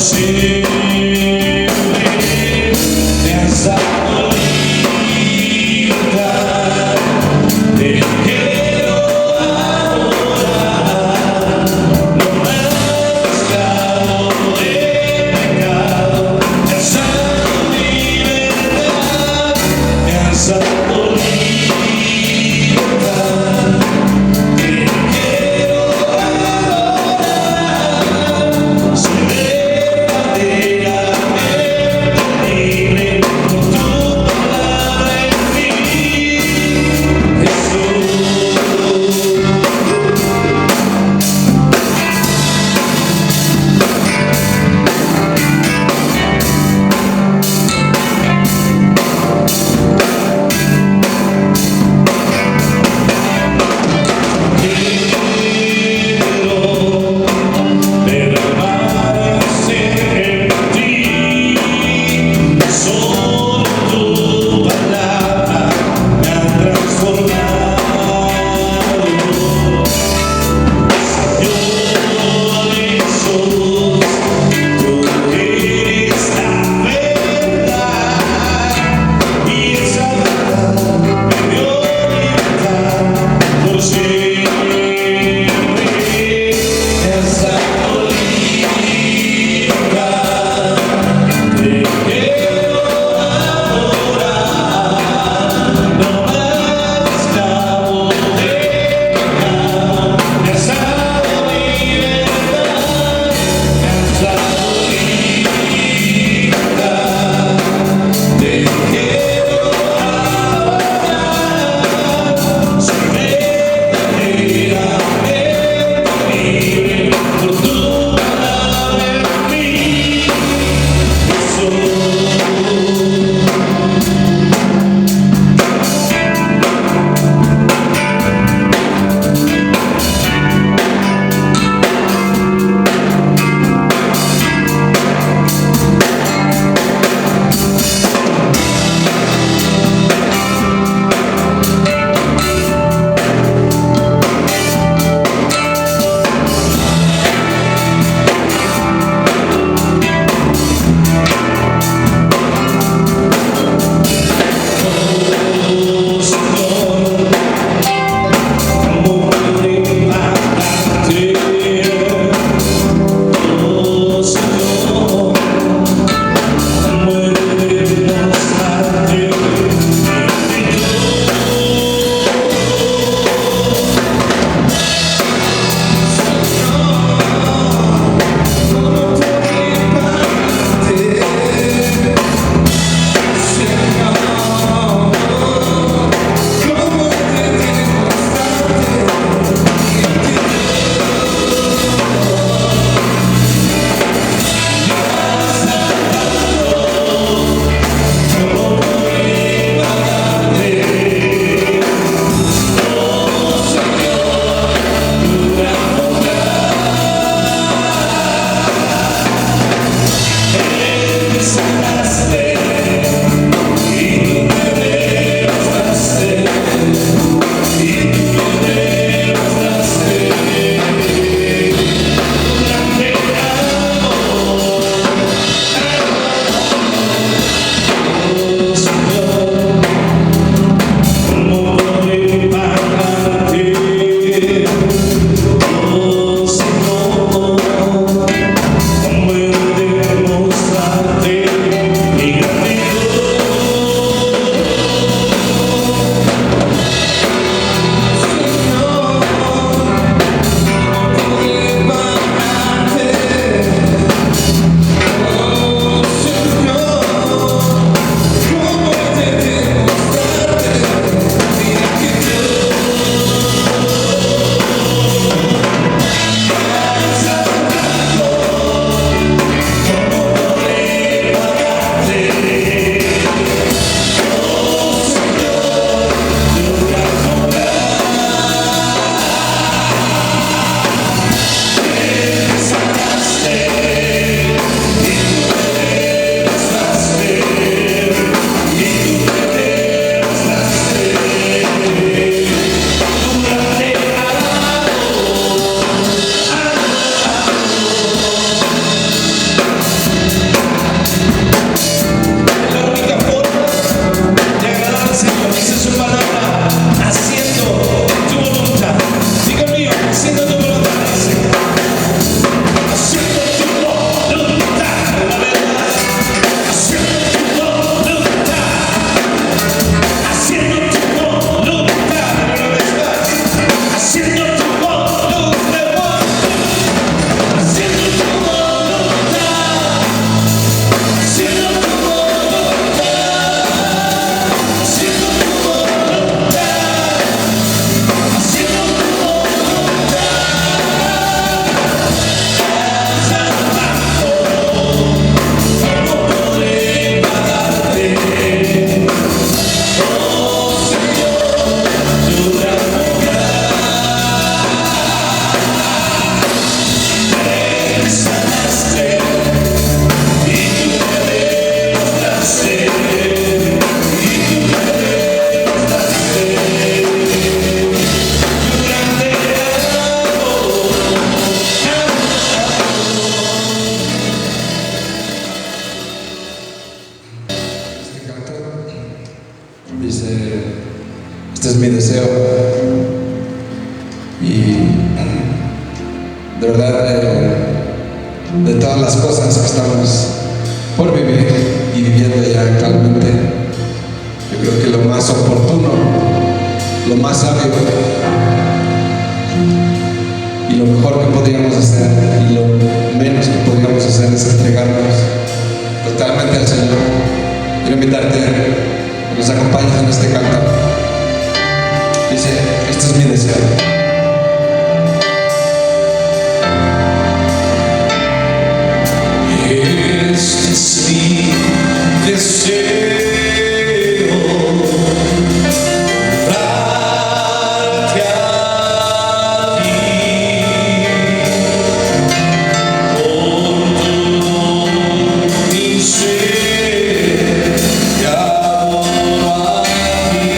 siempre me has dado libertad. Te quiero adorar, no me has dado de pecado, me has dado libertad, me has dado libertad. es mi deseo. Y de verdad, de todas las cosas que estamos por vivir y viviendo ya actualmente, yo creo que lo más oportuno, lo más sabio y lo mejor que podríamos hacer y lo menos que podríamos hacer es entregarnos totalmente al Señor. Quiero invitarte a que nos acompañes en este canto. Dice, este es mi deseo. Este es mi deseo, darte a ti, con todo mi ser, te adoro a ti.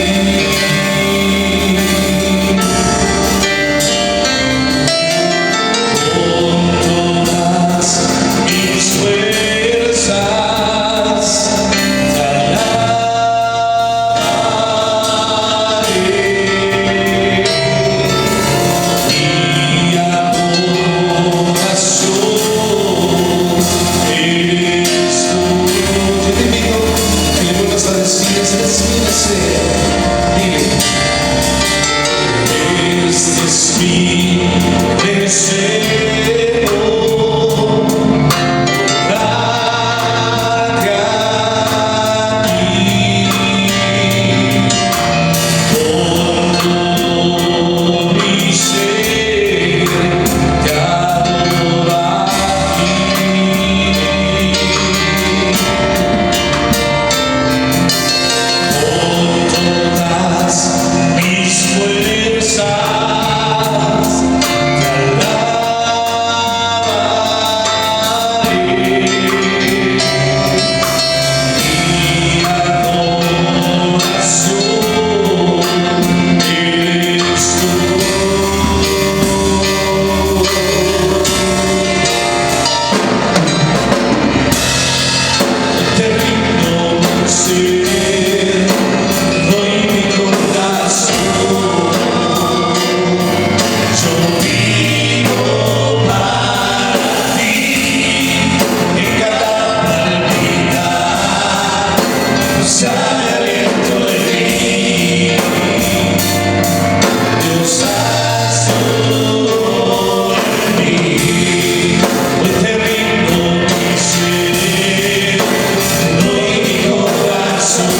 Con todas mis fuerzas te alabaré. Mi adoración eres tú. Yo te invito a que le vuelvas a decir, este es mi deseo. Dile, este es mi deseo, darte a ti, con todo mi ser, te adoro a ti. Con todas mis fuerzas te alabaré. Mi adoración eres tú. Te rindo mi ser, doy mi corazón. Yo vivo para ti, en cada palpitar sale aliento de mí. Dios, haz tu obra en mí. Hoy te rindo mi ser, doy mi corazón.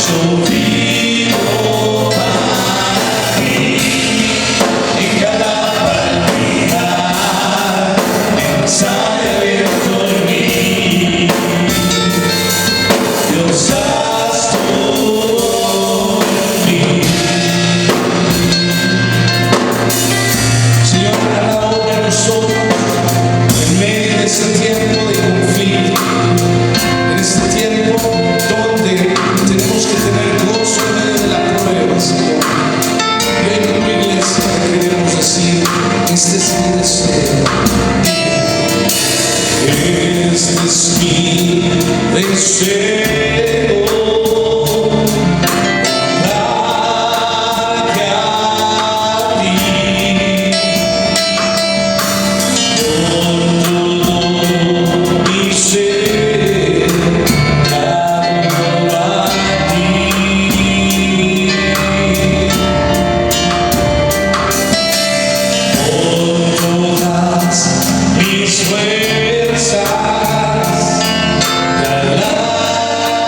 Yo vivo para ti, en cada palpitar sale aliento de mí. Dios, haz tu obra en mí. Señor, haz la obra en nosotros, en medio de este tiempo de conflicto, en este tiempo donde tenemos que tener gozo en medio de la prueba, Señor. Y hoy como iglesia queremos decir, este es mi deseo. Este es mi deseo, darte a ti, con todo mi ser, te adoro a ti. Con todas mis fuerzas te alabaré.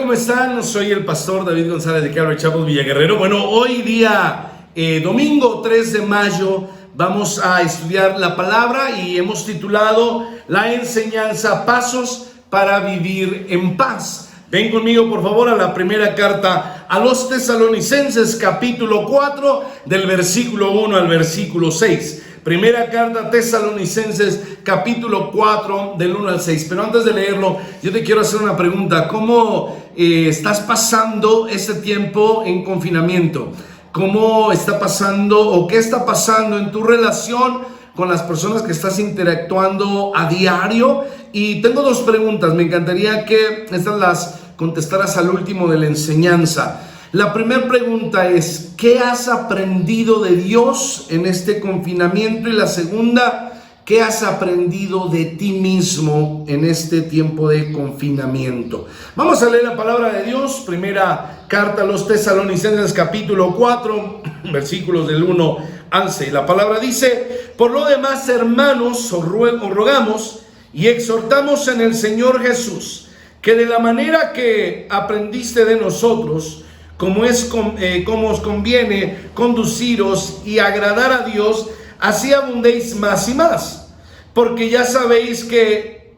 ¿cómo están? Soy el pastor David González de Calvary Chapel Villaguerrero. Bueno, hoy día, domingo 3 de mayo, vamos a estudiar la palabra y hemos titulado la enseñanza Pasos para vivir en paz. Ven conmigo, por favor, a la primera carta a los Tesalonicenses, capítulo 4, del versículo 1 al versículo 6. Primera carta a Tesalonicenses, capítulo 4, del 1 al 6. Pero antes de leerlo, yo te quiero hacer una pregunta. ¿Cómo estás pasando este tiempo en confinamiento? ¿Cómo está pasando o qué está pasando en tu relación con las personas que estás interactuando a diario? Y tengo dos preguntas. Me encantaría que estas las contestaras al último de la enseñanza. La primera pregunta es, ¿qué has aprendido de Dios en este confinamiento? Y la segunda, ¿qué has aprendido de ti mismo en este tiempo de confinamiento? Vamos a leer la palabra de Dios. Primera carta a los Tesalonicenses, capítulo 4, versículos del 1 al 6. La palabra dice: por lo demás, hermanos, os rogamos y exhortamos en el Señor Jesús, que de la manera que aprendiste de nosotros, como os conviene conduciros y agradar a Dios, así abundéis más y más. Porque ya sabéis que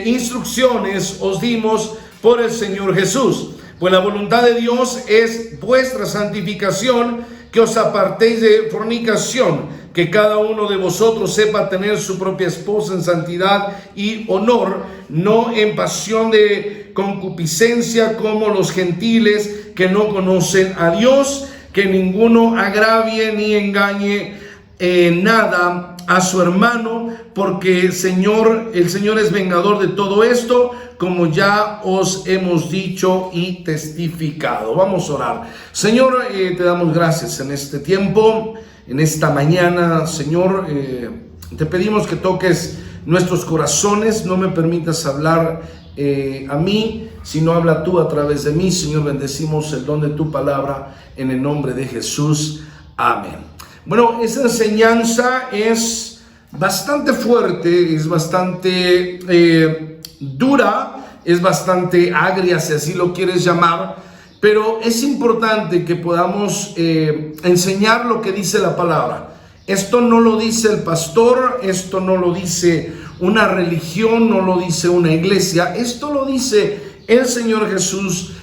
instrucciones os dimos por el Señor Jesús. Pues la voluntad de Dios es vuestra santificación, que os apartéis de fornicación, que cada uno de vosotros sepa tener su propia esposa en santidad y honor, no en pasión de concupiscencia como los gentiles que no conocen a Dios, que ninguno agravie ni engañe nada a su hermano, porque el Señor es vengador de todo esto, como ya os hemos dicho y testificado. Vamos a orar. Señor, te damos gracias en este tiempo, en esta mañana. Señor, te pedimos que toques nuestros corazones, no me permitas hablar a mí, sino habla tú a través de mí. Señor, bendecimos el don de tu palabra en el nombre de Jesús. Amén. Bueno, esta enseñanza es bastante fuerte, es bastante dura, es bastante agria, si así lo quieres llamar, pero es importante que podamos enseñar lo que dice la palabra. Esto no lo dice el pastor, esto no lo dice una religión, no lo dice una iglesia, esto lo dice el Señor Jesús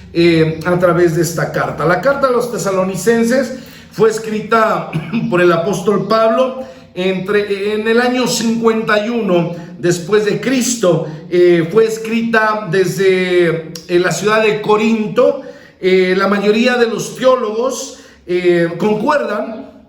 a través de esta carta. La carta a los Tesalonicenses fue escrita por el apóstol Pablo en el año 51 después de Cristo. Fue escrita desde la ciudad de Corinto. La mayoría de los teólogos concuerdan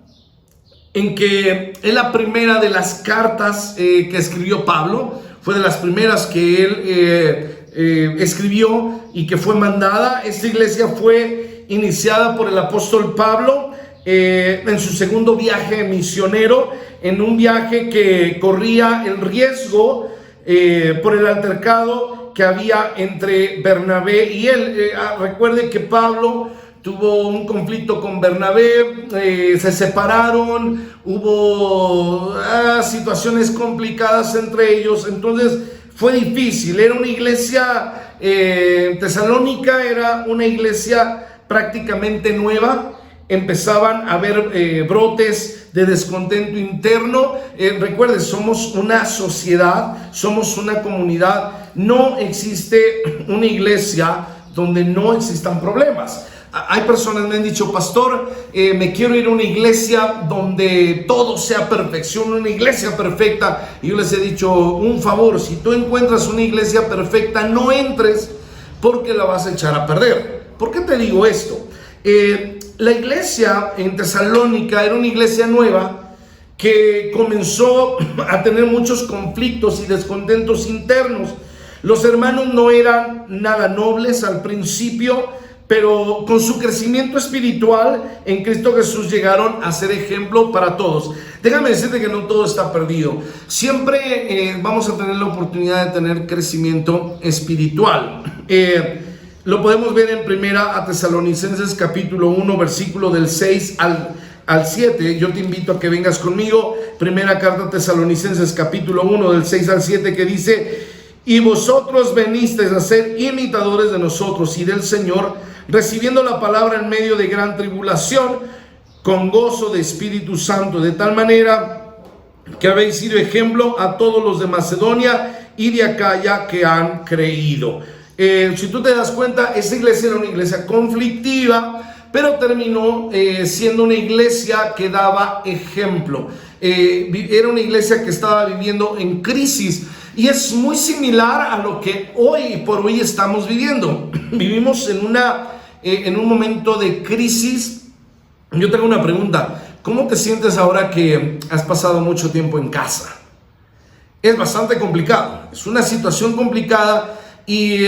en que es la primera de las cartas que escribió Pablo. Fue de las primeras que él escribió y que fue mandada. Esta iglesia fue iniciada por el apóstol Pablo en su segundo viaje misionero, en un viaje que corría el riesgo por el altercado que había entre Bernabé y él. Recuerde que Pablo tuvo un conflicto con Bernabé, se separaron, hubo situaciones complicadas entre ellos, entonces fue difícil. Era una iglesia, Tesalónica era una iglesia prácticamente nueva. Empezaban a haber brotes de descontento interno. Recuerde, somos una sociedad, somos una comunidad. No existe una iglesia donde no existan problemas. Hay personas que me han dicho: pastor, me quiero ir a una iglesia donde todo sea perfección, una iglesia perfecta. Y yo les he dicho un favor: si tú encuentras una iglesia perfecta, no entres, porque la vas a echar a perder. ¿Por qué te digo esto? La iglesia en Tesalónica era una iglesia nueva que comenzó a tener muchos conflictos y descontentos internos. Los hermanos no eran nada nobles al principio, pero con su crecimiento espiritual en Cristo Jesús llegaron a ser ejemplo para todos. Déjame decirte que no todo está perdido. Siempre vamos a tener la oportunidad de tener crecimiento espiritual. Lo podemos ver en primera a Tesalonicenses capítulo 1, versículo del 6 al 7. Yo te invito a que vengas conmigo. Primera carta a Tesalonicenses capítulo 1 del 6 al 7, que dice: y vosotros venisteis a ser imitadores de nosotros y del Señor, recibiendo la palabra en medio de gran tribulación, con gozo de Espíritu Santo, de tal manera que habéis sido ejemplo a todos los de Macedonia y de Acaya que han creído. Si tú te das cuenta, esa iglesia era una iglesia conflictiva, pero terminó siendo una iglesia que daba ejemplo. Era una iglesia que estaba viviendo en crisis, y es muy similar a lo que hoy por hoy estamos viviendo. Vivimos en un momento de crisis. Yo tengo una pregunta: ¿cómo te sientes ahora que has pasado mucho tiempo en casa? Es bastante complicado, es una situación complicada, y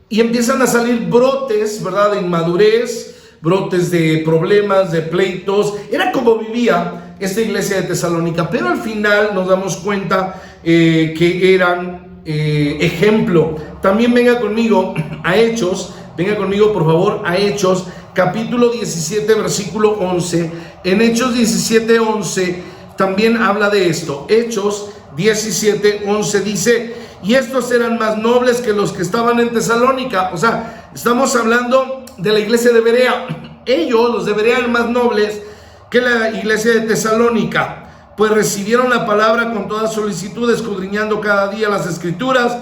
empiezan a salir brotes, ¿verdad?, de inmadurez, brotes de problemas, de pleitos. Era como vivía esta iglesia de Tesalónica, pero al final nos damos cuenta que eran ejemplo. También venga conmigo a Hechos, venga conmigo por favor a Hechos, capítulo 17, versículo 11. En Hechos 17, 11 también habla de esto. Hechos 17, 11 dice: y estos eran más nobles que los que estaban en Tesalónica. O sea, estamos hablando de la iglesia de Berea. Ellos, los de Berea, eran más nobles que la iglesia de Tesalónica, pues recibieron la palabra con toda solicitud, escudriñando cada día las escrituras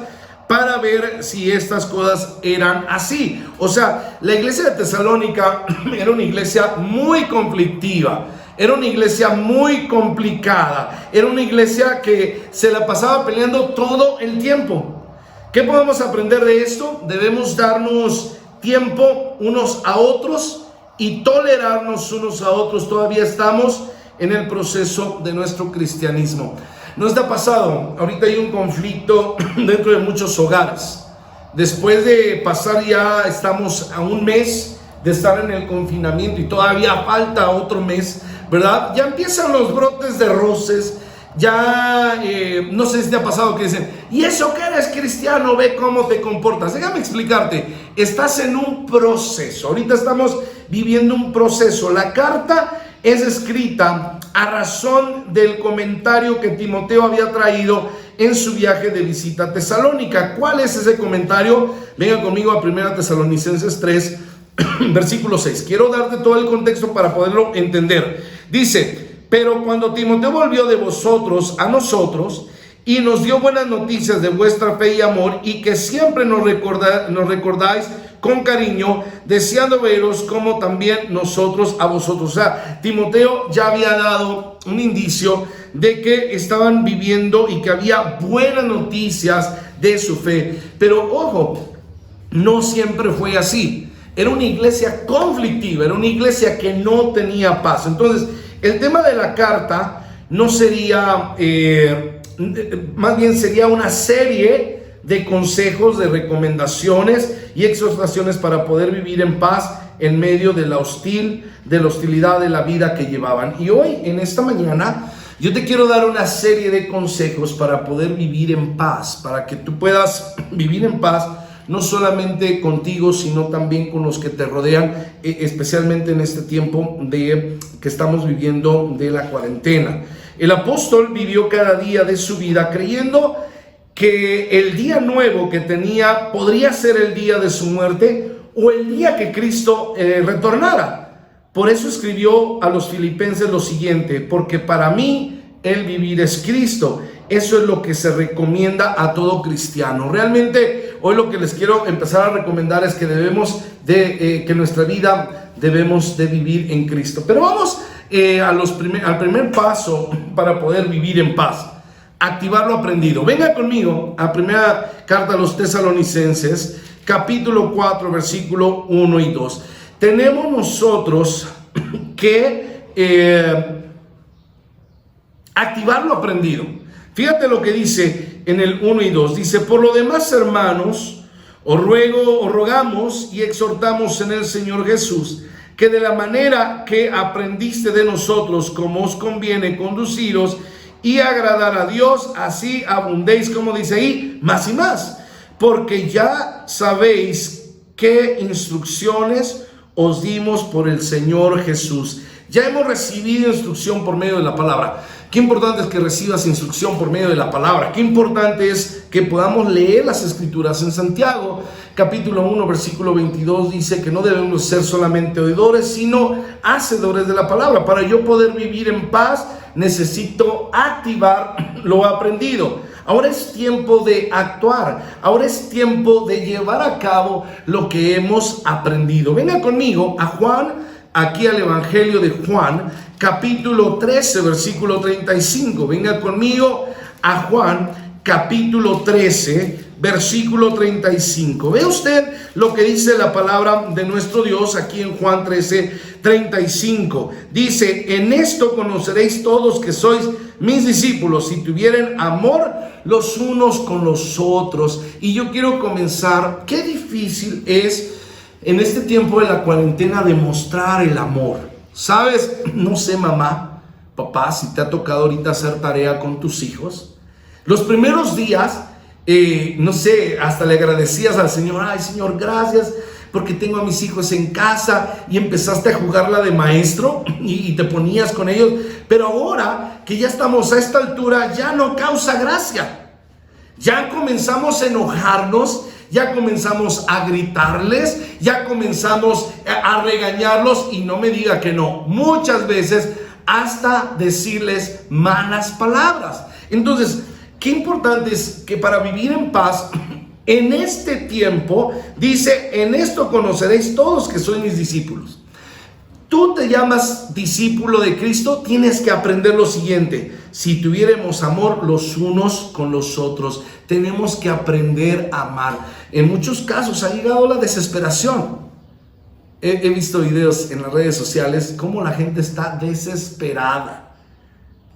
para ver si estas cosas eran así. O sea, la iglesia de Tesalónica era una iglesia muy conflictiva, era una iglesia muy complicada, era una iglesia que se la pasaba peleando todo el tiempo. ¿Qué podemos aprender de esto? Debemos darnos tiempo unos a otros y tolerarnos unos a otros. Todavía estamos en el proceso de nuestro cristianismo. ¿No está pasado? Ahorita hay un conflicto dentro de muchos hogares. Después de pasar, ya estamos a un mes de estar en el confinamiento y todavía falta otro mes, ¿verdad? Ya empiezan los brotes de roces. Ya no sé si te ha pasado que dicen: ¿y eso que eres cristiano? Ve cómo te comportas. Déjame explicarte, estás en un proceso. Ahorita estamos viviendo un proceso. La carta es escrita a razón del comentario que Timoteo había traído en su viaje de visita a Tesalónica. ¿Cuál es ese comentario? Venga conmigo a 1 Tesalonicenses 3, versículo 6. Quiero darte todo el contexto para poderlo entender. Dice: pero cuando Timoteo volvió de vosotros a nosotros y nos dio buenas noticias de vuestra fe y amor, y que siempre nos recordáis con cariño, deseando veros como también nosotros a vosotros. O sea, Timoteo ya había dado un indicio de que estaban viviendo y que había buenas noticias de su fe. Pero ojo, no siempre fue así. Era una iglesia conflictiva, era una iglesia que no tenía paz. Entonces, el tema de la carta no sería, más bien sería una serie de consejos, de recomendaciones y exhortaciones para poder vivir en paz en medio de la hostilidad de la vida que llevaban. Y hoy, en esta mañana, yo te quiero dar una serie de consejos para poder vivir en paz, para que tú puedas vivir en paz, no solamente contigo, sino también con los que te rodean, especialmente en este tiempo que estamos viviendo de la cuarentena. El apóstol vivió cada día de su vida creyendo que el día nuevo que tenía podría ser el día de su muerte o el día que Cristo retornara. Por eso escribió a los filipenses lo siguiente: porque para mí el vivir es Cristo. Eso es lo que se recomienda a todo cristiano. Realmente hoy lo que les quiero empezar a recomendar es que debemos que nuestra vida debemos de vivir en Cristo. Pero vamos al primer paso para poder vivir en paz: activar lo aprendido. Venga conmigo a primera carta a los Tesalonicenses, capítulo 4, versículo 1 y 2. Tenemos nosotros que activar lo aprendido. Fíjate lo que dice en el 1 y 2. Dice: por lo demás, hermanos, os rogamos y exhortamos en el Señor Jesús, que de la manera que aprendiste de nosotros, como os conviene conduciros y agradar a Dios, así abundéis, como dice ahí, más y más. Porque ya sabéis qué instrucciones os dimos por el Señor Jesús. Ya hemos recibido instrucción por medio de la palabra. Qué importante es que recibas instrucción por medio de la palabra. Qué importante es que podamos leer las Escrituras. En Santiago, capítulo 1, versículo 22, dice que no debemos ser solamente oidores, sino hacedores de la palabra. Para yo poder vivir en paz, necesito activar lo aprendido. Ahora es tiempo de actuar. Ahora es tiempo de llevar a cabo lo que hemos aprendido. Venga conmigo a Juan, aquí al Evangelio de Juan, capítulo 13, versículo 35. Venga conmigo a Juan, capítulo 13, versículo 35. Ve usted lo que dice la palabra de nuestro Dios aquí en Juan 13, 35. Dice: en esto conoceréis todos que sois mis discípulos, si tuvieren amor los unos con los otros. Y yo quiero comenzar. Qué difícil es en este tiempo de la cuarentena demostrar el amor. ¿Sabes? No sé, mamá, papá, si te ha tocado ahorita hacer tarea con tus hijos. Los primeros días, no sé, hasta le agradecías al Señor. Ay, Señor, gracias porque tengo a mis hijos en casa, y empezaste a jugarla de maestro y te ponías con ellos. Pero ahora que ya estamos a esta altura, ya no causa gracia. Ya comenzamos a enojarnos, ya comenzamos a gritarles, ya comenzamos a regañarlos, y no me diga que no, muchas veces hasta decirles malas palabras. Entonces, qué importante es que para vivir en paz en este tiempo, dice: en esto conoceréis todos que sois mis discípulos. Tú te llamas discípulo de Cristo, tienes que aprender lo siguiente: si tuviéramos amor los unos con los otros. Tenemos que aprender a amar. En muchos casos ha llegado la desesperación. He visto videos en las redes sociales cómo la gente está desesperada.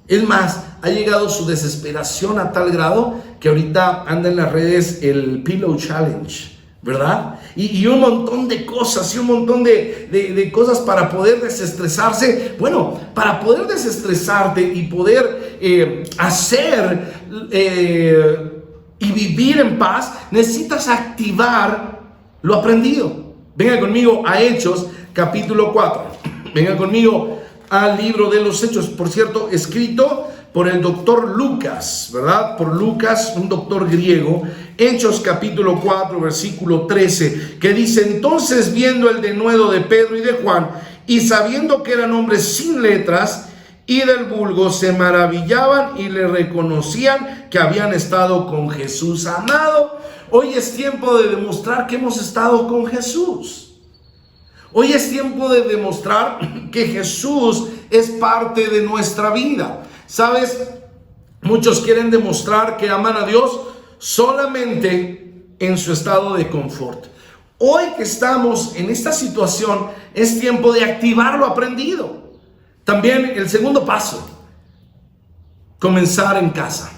Es más, ha llegado su desesperación a tal grado que ahorita anda en las redes el Pillow Challenge, ¿verdad? Y un montón de cosas, y un montón de cosas para poder desestresarse. Bueno, para poder desestresarte y poder hacer y vivir en paz, necesitas activar lo aprendido. Venga conmigo a Hechos, capítulo 4. Venga conmigo al libro de los Hechos, por cierto, escrito por el doctor Lucas, ¿verdad? Por Lucas, un doctor griego. Hechos capítulo 4, versículo 13, que dice: entonces, viendo el denuedo de Pedro y de Juan, y sabiendo que eran hombres sin letras y del vulgo, se maravillaban y le reconocían que habían estado con Jesús. Amado, hoy es tiempo de demostrar que hemos estado con Jesús. Hoy es tiempo de demostrar que Jesús es parte de nuestra vida. ¿Sabes? Muchos quieren demostrar que aman a Dios solamente en su estado de confort. Hoy que estamos en esta situación, es tiempo de activar lo aprendido. También el segundo paso: comenzar en casa.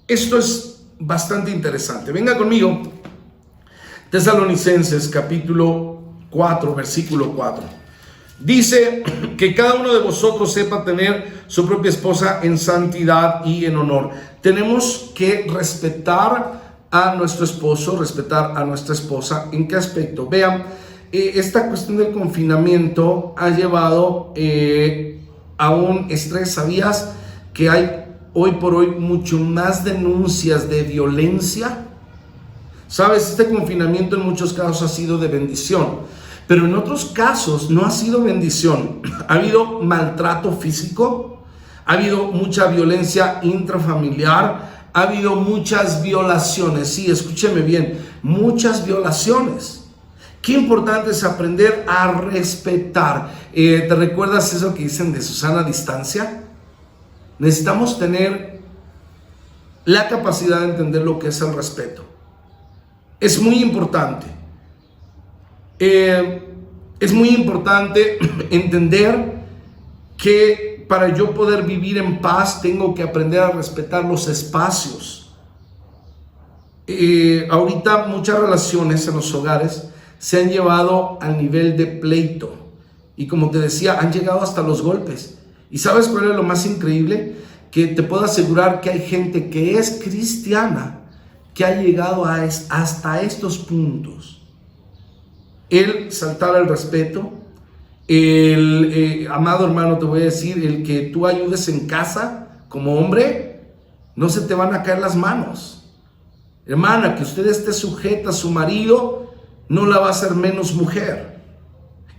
Esto es bastante interesante. Venga conmigo. Tesalonicenses capítulo 4, versículo 4. Dice que cada uno de vosotros sepa tener su propia esposa en santidad y en honor. Tenemos que respetar a nuestro esposo, respetar a nuestra esposa. ¿En qué aspecto? Vean, esta cuestión del confinamiento ha llevado a un estrés. ¿Sabías que hay hoy por hoy mucho más denuncias de violencia? ¿Sabes? Este confinamiento en muchos casos ha sido de bendición, pero en otros casos no ha sido bendición. Ha habido maltrato físico, ha habido mucha violencia intrafamiliar, ha habido muchas violaciones. Sí, escúcheme bien, muchas violaciones. Qué importante es aprender a respetar. ¿Te recuerdas eso que dicen de Susana Distancia? Necesitamos tener la capacidad de entender lo que es el respeto. Es muy importante. Es muy importante entender que para yo poder vivir en paz tengo que aprender a respetar los espacios. Ahorita muchas relaciones en los hogares se han llevado al nivel de pleito, y como te decía, han llegado hasta los golpes. ¿Y sabes cuál es lo más increíble? Que te puedo asegurar que hay gente que es cristiana que ha llegado hasta estos puntos. El saltar al respeto, Amado hermano, te voy a decir, el que tú ayudes en casa como hombre, no se te van a caer las manos. Hermana, que usted esté sujeta a su marido, no la va a hacer menos mujer.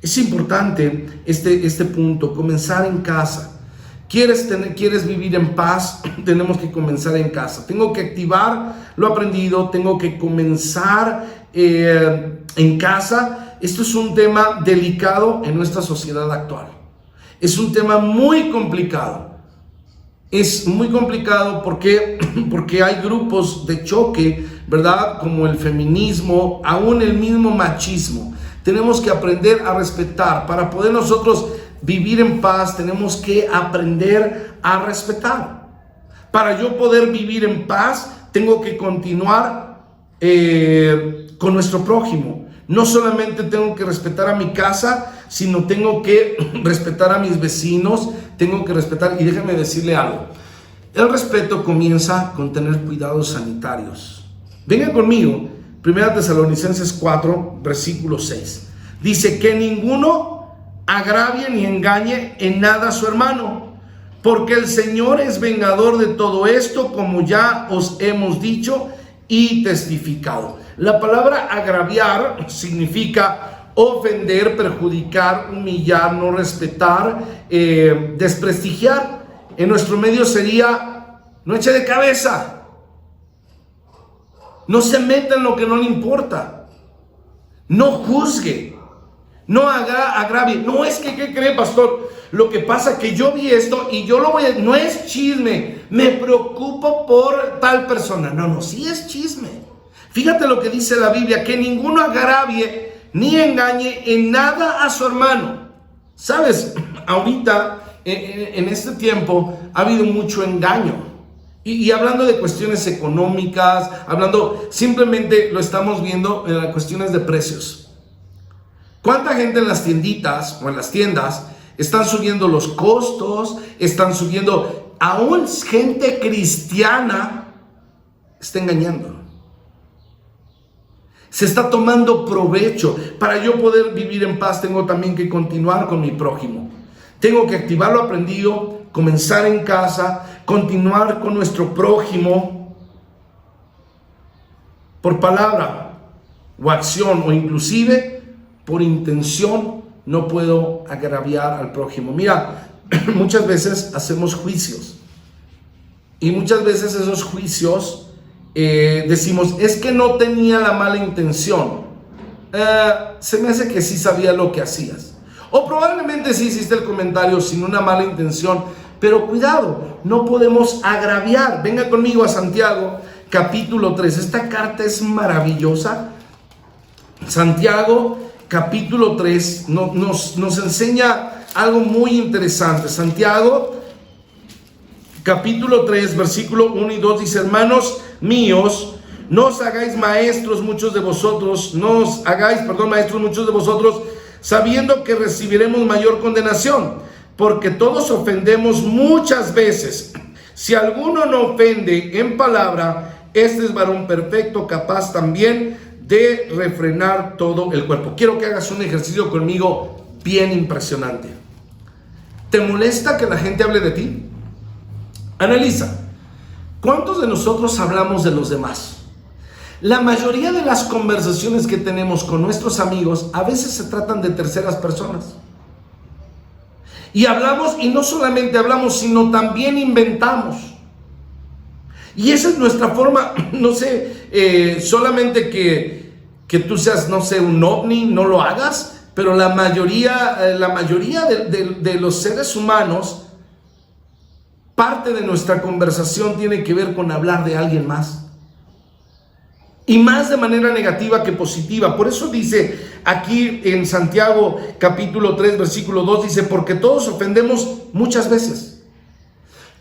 Es importante este punto, comenzar en casa. ¿Quieres vivir en paz? Tenemos que comenzar en casa. Tengo que activar lo aprendido, tengo que comenzar en casa. Esto es un tema delicado en nuestra sociedad actual. Es un tema muy complicado. Es muy complicado porque hay grupos de choque, ¿verdad? Como el feminismo, aún el mismo machismo. Tenemos que aprender a respetar. Para poder nosotros vivir en paz, tenemos que aprender a respetar. Para yo poder vivir en paz, tengo que continuar con nuestro prójimo. No solamente tengo que respetar a mi casa, sino tengo que respetar a mis vecinos, tengo que respetar, y déjame decirle algo. El respeto comienza con tener cuidados sanitarios. Venga conmigo, 1 Tesalonicenses 4, versículo 6. Dice que ninguno agravie ni engañe en nada a su hermano, porque el Señor es vengador de todo esto, como ya os hemos dicho y testificado. La palabra agraviar significa ofender, perjudicar, humillar, no respetar, desprestigiar. En nuestro medio sería: no eche de cabeza, no se meta en lo que no le importa, no juzgue, no agravie. No, es que, ¿qué cree, pastor? Lo que pasa es que yo vi esto y yo lo voy a... No es chisme, me preocupo por tal persona. No, sí es chisme. Fíjate lo que dice la Biblia, que ninguno agravie ni engañe en nada a su hermano. ¿Sabes? Ahorita, en este tiempo, ha habido mucho engaño. Y hablando de cuestiones económicas, simplemente lo estamos viendo en las cuestiones de precios. ¿Cuánta gente en las tienditas o en las tiendas están subiendo los costos? Están subiendo, aún gente cristiana está engañando. Se está tomando provecho. Para yo poder vivir en paz, tengo también que continuar con mi prójimo. Tengo que activar lo aprendido, comenzar en casa, continuar con nuestro prójimo por palabra o acción, o inclusive por intención. No puedo agraviar al prójimo. Mira, muchas veces hacemos juicios y muchas veces esos juicios decimos: es que no tenía la mala intención. Se me hace que sí sabía lo que hacías, o probablemente sí hiciste el comentario sin una mala intención, pero cuidado, no podemos agraviar. Venga conmigo a Santiago capítulo 3. Esta carta es maravillosa. Santiago capítulo 3 nos enseña algo muy interesante. Santiago capítulo 3 versículo 1 y 2 dice: hermanos míos, no os hagáis maestros muchos de vosotros, sabiendo que recibiremos mayor condenación, porque todos ofendemos muchas veces. Si alguno no ofende en palabra, este es varón perfecto, capaz también de refrenar todo el cuerpo. Quiero que hagas un ejercicio conmigo bien impresionante. ¿Te molesta que la gente hable de ti? Analiza. ¿Cuántos de nosotros hablamos de los demás? La mayoría de las conversaciones que tenemos con nuestros amigos a veces se tratan de terceras personas. Y hablamos, y no solamente hablamos, sino también inventamos. Y esa es nuestra forma. No sé, solamente que tú seas, no sé, un ovni, no lo hagas, pero la mayoría de los seres humanos, parte de nuestra conversación tiene que ver con hablar de alguien más. Y más de manera negativa que positiva. Por eso dice aquí en Santiago capítulo 3 versículo 2, dice: porque todos ofendemos muchas veces.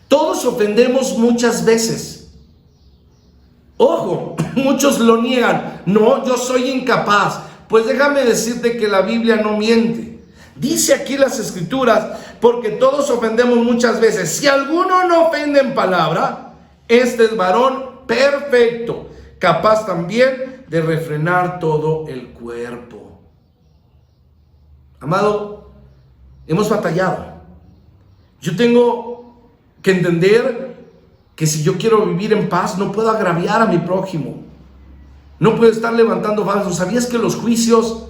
Todos ofendemos muchas veces. Ojo, muchos lo niegan. No, yo soy incapaz. Pues déjame decirte que la Biblia no miente. Dice aquí las escrituras: porque todos ofendemos muchas veces. Si alguno no ofende en palabra, este es varón perfecto, capaz también de refrenar todo el cuerpo. Amado, hemos batallado. Yo tengo que entender que si yo quiero vivir en paz, no puedo agraviar a mi prójimo. No puedo estar levantando falsos. ¿Sabías que los juicios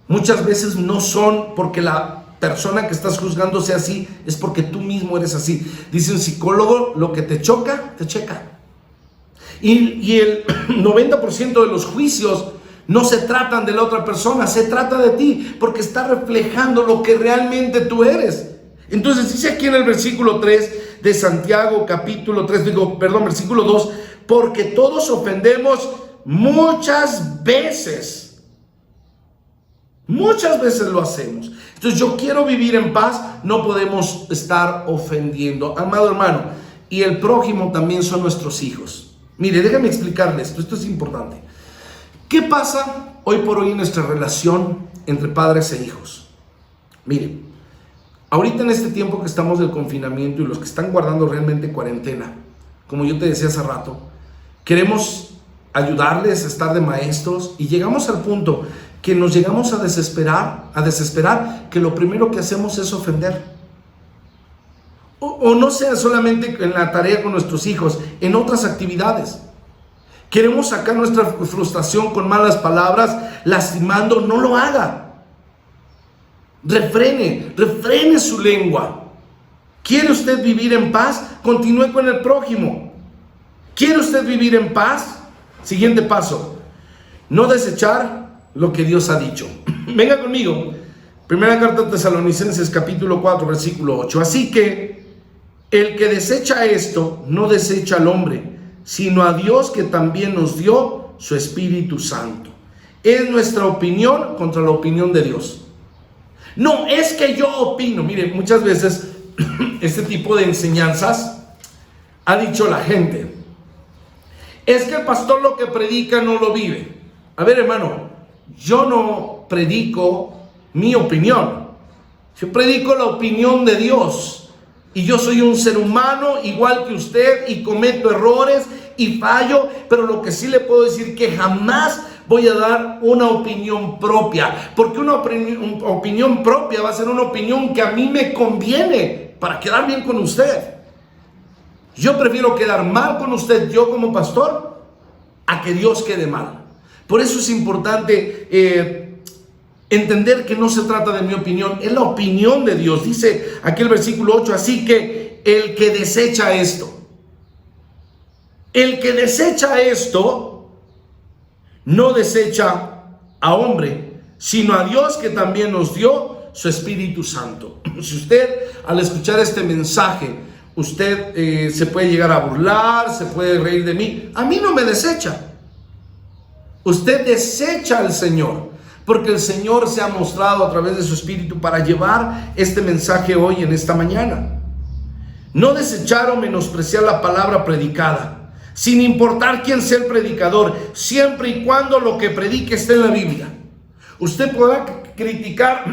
muchas veces no son porque la persona que estás juzgando sea así? Es porque tú mismo eres así. Dice un psicólogo, lo que te choca, te checa. Y el 90% de los juicios no se tratan de la otra persona, se trata de ti, porque está reflejando lo que realmente tú eres. Entonces dice aquí en el versículo 3 de Santiago, versículo 2, porque todos ofendemos muchas veces. Muchas veces lo hacemos. Entonces yo quiero vivir en paz, no podemos estar ofendiendo. Amado hermano, y el prójimo también son nuestros hijos. Mire, déjame explicarle esto es importante. ¿Qué pasa hoy por hoy en nuestra relación entre padres e hijos? Mire, ahorita en este tiempo que estamos del confinamiento y los que están guardando realmente cuarentena, como yo te decía hace rato, queremos ayudarles a estar de maestros y llegamos al punto que nos llegamos a desesperar que lo primero que hacemos es ofender. O no sea solamente en la tarea con nuestros hijos, en otras actividades. Queremos sacar nuestra frustración con malas palabras, lastimando. No lo haga. Refrene su lengua. ¿Quiere usted vivir en paz? Continúe con el prójimo. ¿Quiere usted vivir en paz? Siguiente paso: no desechar lo que Dios ha dicho. Venga conmigo. Primera carta de Tesalonicenses, capítulo 4, versículo 8. Así que el que desecha esto, no desecha al hombre, sino a Dios, que también nos dio su Espíritu Santo. Es nuestra opinión contra la opinión de Dios. No, es que yo opino. Mire, muchas veces este tipo de enseñanzas ha dicho la gente: es que el pastor lo que predica no lo vive. A ver, hermano, yo no predico mi opinión. Yo predico la opinión de Dios. Y yo soy un ser humano igual que usted y cometo errores y fallo, pero lo que sí le puedo decir que jamás voy a dar una opinión propia, porque una opinión propia va a ser una opinión que a mí me conviene para quedar bien con usted. Yo prefiero quedar mal con usted, yo como pastor, a que Dios quede mal. Por eso es importante entender que no se trata de mi opinión, es la opinión de Dios. Dice aquí el versículo 8, así que el que desecha esto, no desecha a hombre, sino a Dios, que también nos dio su Espíritu Santo. Si usted, al escuchar este mensaje, usted se puede llegar a burlar, se puede reír de mí, a mí no me desecha. Usted desecha al Señor, porque el Señor se ha mostrado a través de su Espíritu para llevar este mensaje hoy, en esta mañana. No desechar o menospreciar la palabra predicada, sin importar quién sea el predicador, siempre y cuando lo que predique esté en la Biblia. Usted podrá criticar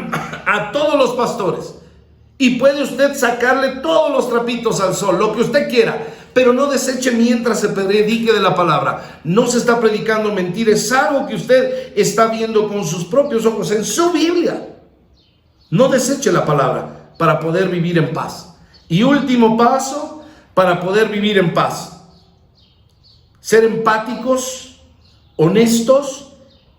a todos los pastores y puede usted sacarle todos los trapitos al sol, lo que usted quiera, pero no deseche mientras se predique de la palabra. No se está predicando mentira, es algo que usted está viendo con sus propios ojos en su Biblia. No deseche la palabra para poder vivir en paz. Y último paso para poder vivir en paz: ser empáticos, honestos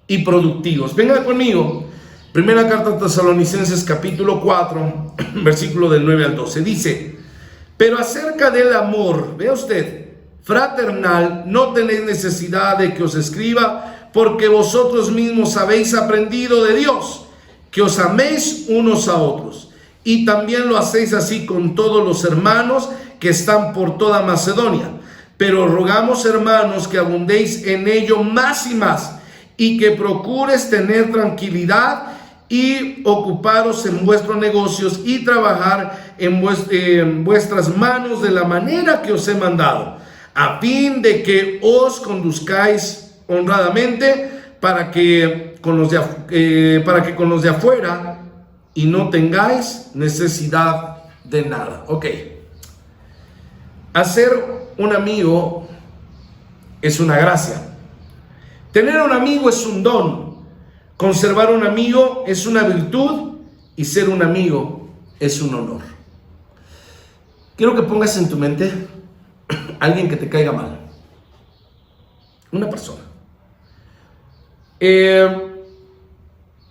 y productivos. Venga conmigo. Primera carta de Tesalonicenses, capítulo 4, versículo del 9 al 12. Dice: pero acerca del amor, vea usted, fraternal, no tenéis necesidad de que os escriba, porque vosotros mismos habéis aprendido de Dios, que os améis unos a otros. Y también lo hacéis así con todos los hermanos que están por toda Macedonia. Pero rogamos, hermanos, que abundéis en ello más y más, y que procures tener tranquilidad y ocuparos en vuestros negocios y trabajar en vuestras manos de la manera que os he mandado, a fin de que os conduzcáis honradamente para que con los de afuera y no tengáis necesidad de nada. Ok. Hacer un amigo es una gracia. Tener un amigo es un don. Conservar un amigo es una virtud y ser un amigo es un honor. Quiero que pongas en tu mente a alguien que te caiga mal. Una persona.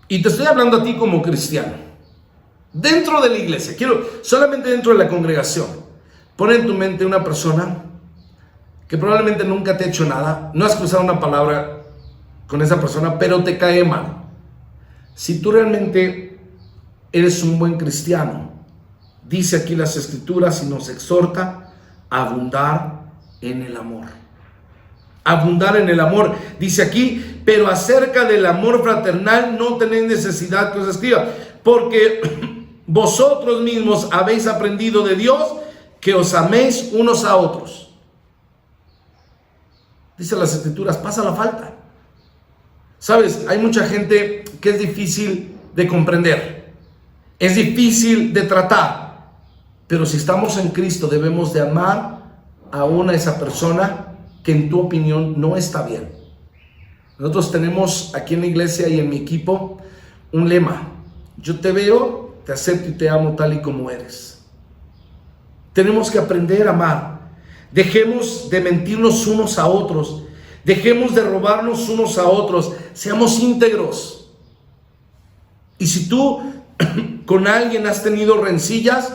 Y te estoy hablando a ti como cristiano. Dentro de la iglesia, solamente dentro de la congregación. Pon en tu mente una persona que probablemente nunca te ha hecho nada. No has cruzado una palabra con esa persona, pero te cae mal. Si tú realmente eres un buen cristiano, dice aquí las escrituras y nos exhorta a abundar en el amor. Abundar en el amor, dice aquí, pero acerca del amor fraternal no tenéis necesidad que os escriba, porque vosotros mismos habéis aprendido de Dios que os améis unos a otros. Dice las escrituras, pasa la falta. Sabes, hay mucha gente que es difícil de comprender, es difícil de tratar, pero si estamos en Cristo debemos de amar aún a esa persona que en tu opinión no está bien. Nosotros tenemos aquí en la iglesia y en mi equipo un lema: yo te veo, te acepto y te amo tal y como eres. Tenemos que aprender a amar. Dejemos de mentirnos unos a otros. Dejemos de robarnos unos a otros. Seamos íntegros. Y si tú con alguien has tenido rencillas,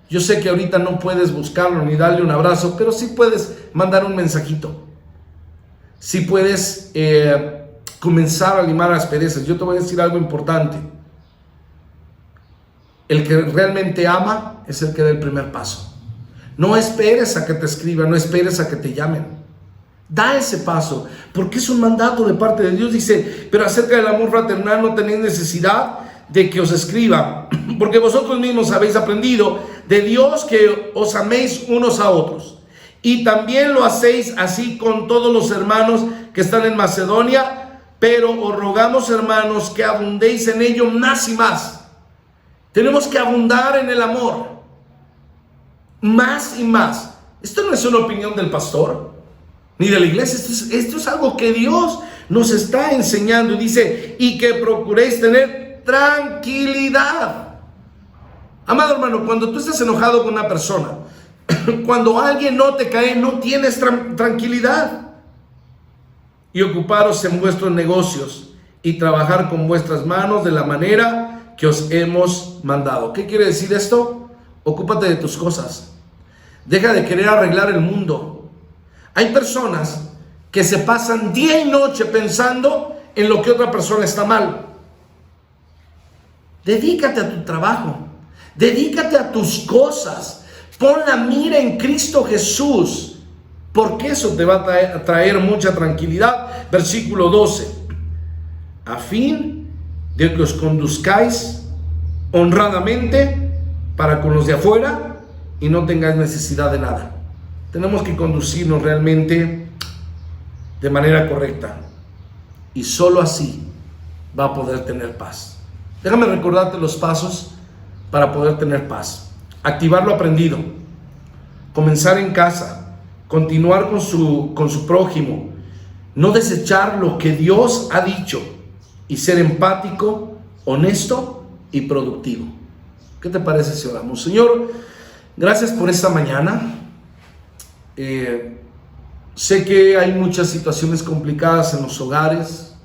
yo sé que ahorita no puedes buscarlo ni darle un abrazo, pero sí puedes mandar un mensajito. Sí puedes comenzar a limar asperezas. Yo te voy a decir algo importante. El que realmente ama es el que da el primer paso. No esperes a que te escriban, no esperes a que te llamen. Da ese paso, porque es un mandato de parte de Dios. Dice, pero acerca del amor fraternal no tenéis necesidad de que os escriba, porque vosotros mismos habéis aprendido de Dios que os améis unos a otros. Y también lo hacéis así con todos los hermanos que están en Macedonia, pero os rogamos, hermanos, que abundéis en ello más y más. Tenemos que abundar en el amor, más y más. Esto no es una opinión del pastor, ni de la iglesia. Esto es algo que Dios nos está enseñando. Y dice, y que procuréis tener tranquilidad. Amado hermano, cuando tú estás enojado con una persona, cuando alguien no te cae, no tienes tranquilidad. Y ocuparos en vuestros negocios y trabajar con vuestras manos de la manera que os hemos mandado. ¿Qué quiere decir esto? Ocúpate de tus cosas. Deja de querer arreglar el mundo. Hay personas que se pasan día y noche pensando en lo que otra persona está mal. Dedícate a tu trabajo. Dedícate a tus cosas. Pon la mira en Cristo Jesús, porque eso te va a traer mucha tranquilidad. Versículo 12. A fin de que os conduzcáis honradamente para con los de afuera y no tengáis necesidad de nada. Tenemos que conducirnos realmente de manera correcta, y solo así va a poder tener paz. Déjame recordarte los pasos para poder tener paz. Activar lo aprendido, comenzar en casa, continuar con su prójimo, no desechar lo que Dios ha dicho y ser empático, honesto y productivo. ¿Qué te parece si oramos? Señor, gracias por esta mañana. Sé que hay muchas situaciones complicadas en los hogares.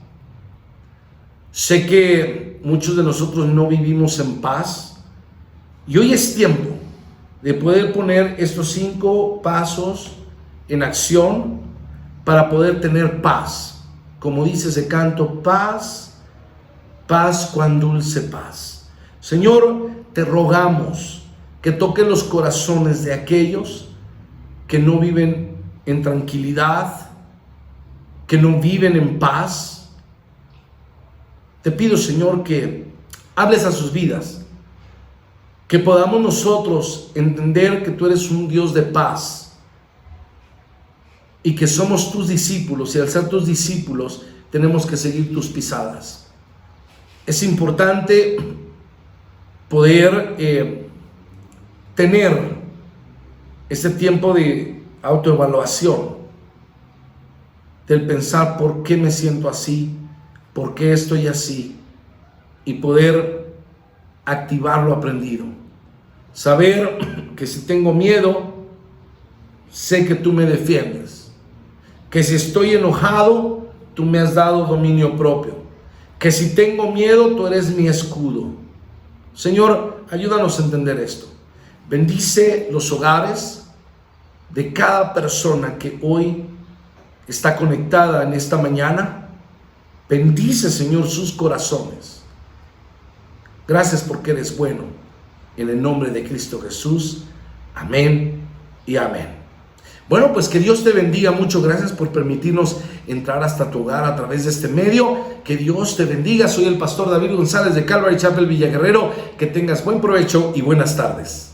Sé que muchos de nosotros no vivimos en paz. Y hoy es tiempo de poder poner estos 5 pasos en acción para poder tener paz. Como dice ese canto, paz, paz, cuán dulce paz. Señor, te rogamos que toque los corazones de aquellos que no viven en tranquilidad, que no viven en paz. Te pido, Señor, que hables a sus vidas, que podamos nosotros entender que tú eres un Dios de paz y que somos tus discípulos, y al ser tus discípulos tenemos que seguir tus pisadas. Es importante poder tener ese tiempo de autoevaluación, del pensar por qué me siento así, por qué estoy así, y poder activar lo aprendido. Saber que si tengo miedo, sé que tú me defiendes. Que si estoy enojado, tú me has dado dominio propio. Que si tengo miedo, tú eres mi escudo. Señor, ayúdanos a entender esto. Bendice los hogares de cada persona que hoy está conectada en esta mañana. Bendice, Señor, sus corazones. Gracias porque eres bueno. En el nombre de Cristo Jesús. Amén y amén. Bueno, pues que Dios te bendiga mucho. Gracias por permitirnos entrar hasta tu hogar a través de este medio. Que Dios te bendiga. Soy el pastor David González de Calvary Chapel Villaguerrero. Que tengas buen provecho y buenas tardes.